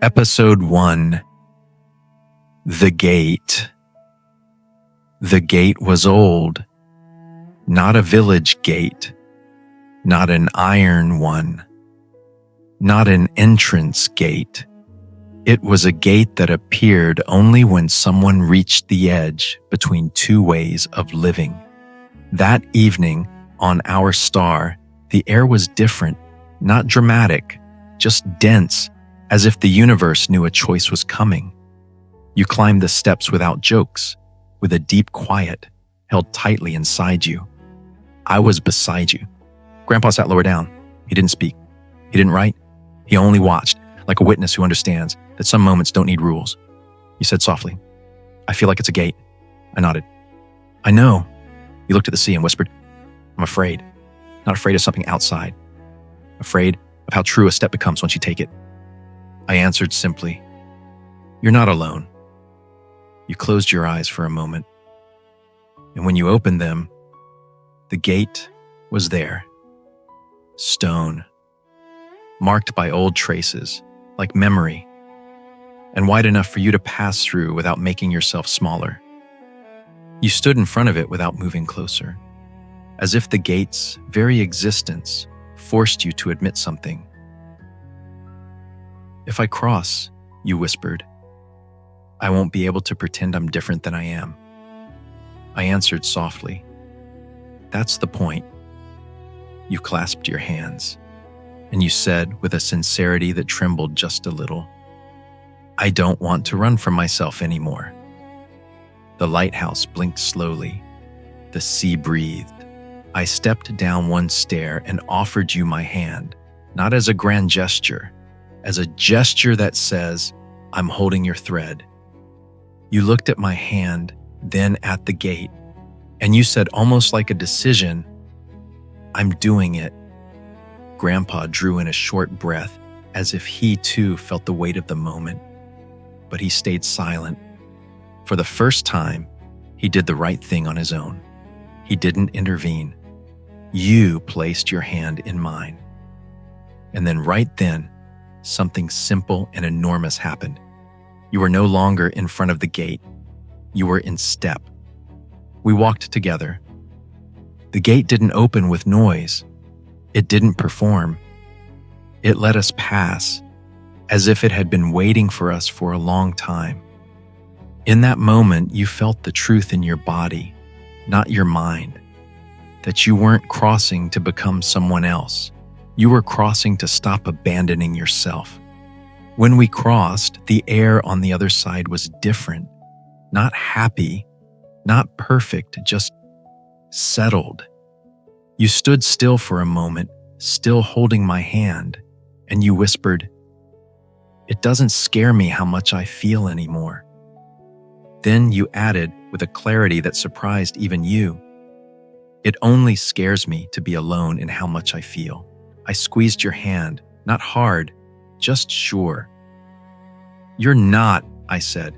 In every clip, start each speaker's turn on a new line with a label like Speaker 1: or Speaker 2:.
Speaker 1: Episode 1. The Gate. The gate was old, not a village gate, not an iron one, not an entrance gate. It was a gate that appeared only when someone reached the edge between two ways of living. That evening, on our star, the air was different, not dramatic, just dense, as if the universe knew a choice was coming. You climbed the steps without jokes, with a deep quiet held tightly inside you. I was beside you. Grandpa sat lower down. He didn't speak. He didn't write. He only watched, like a witness who understands that some moments don't need rules. He said softly, "I feel like it's a gate." I nodded. "I know." He looked at the sea and whispered, "I'm afraid. Not afraid of something outside. Afraid of how true a step becomes once you take it." I answered simply, "You're not alone." You closed your eyes for a moment, and when you opened them, the gate was there. Stone, marked by old traces, like memory, and wide enough for you to pass through without making yourself smaller. You stood in front of it without moving closer, as if the gate's very existence forced you to admit something. "If I cross," you whispered, "I won't be able to pretend I'm different than I am." I answered softly, "That's the point." You clasped your hands, and you said with a sincerity that trembled just a little, "I don't want to run from myself anymore." The lighthouse blinked slowly. The sea breathed. I stepped down one stair and offered you my hand, not as a grand gesture, as a gesture that says, "I'm holding your thread." You looked at my hand, then at the gate, and you said almost like a decision, "I'm doing it." Grandpa drew in a short breath, as if he too felt the weight of the moment, but he stayed silent. For the first time, he did the right thing on his own. He didn't intervene. You placed your hand in mine. And then right then, something simple and enormous happened. You were no longer in front of the gate. You were in step. We walked together. The gate didn't open with noise. It didn't perform. It let us pass, as if it had been waiting for us for a long time. In that moment, you felt the truth in your body, not your mind, that you weren't crossing to become someone else. You were crossing to stop abandoning yourself. When we crossed, the air on the other side was different, not happy, not perfect, just settled. You stood still for a moment, still holding my hand, and you whispered, "It doesn't scare me how much I feel anymore." Then you added, with a clarity that surprised even you, "It only scares me to be alone in how much I feel." I squeezed your hand, not hard, just sure. "You're not," I said.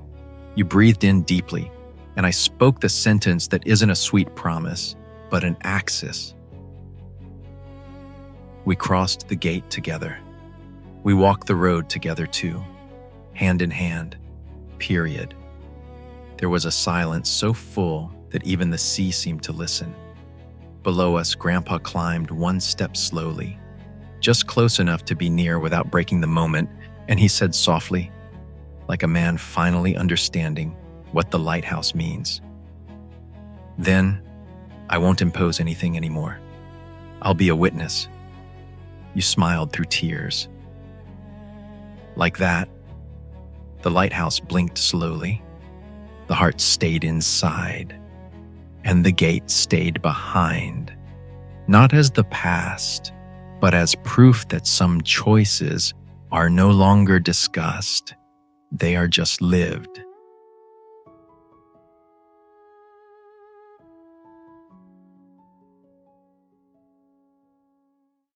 Speaker 1: You breathed in deeply, and I spoke the sentence that isn't a sweet promise, but an axis. We crossed the gate together. We walked the road together too, hand in hand, period. There was a silence so full that even the sea seemed to listen. Below us, Grandpa climbed one step slowly, just close enough to be near without breaking the moment, and he said softly, like a man finally understanding what the lighthouse means, "Then, I won't impose anything anymore. I'll be a witness." You smiled through tears. Like that, the lighthouse blinked slowly, the heart stayed inside, and the gate stayed behind, not as the past, but as proof that some choices are no longer discussed. They are just lived.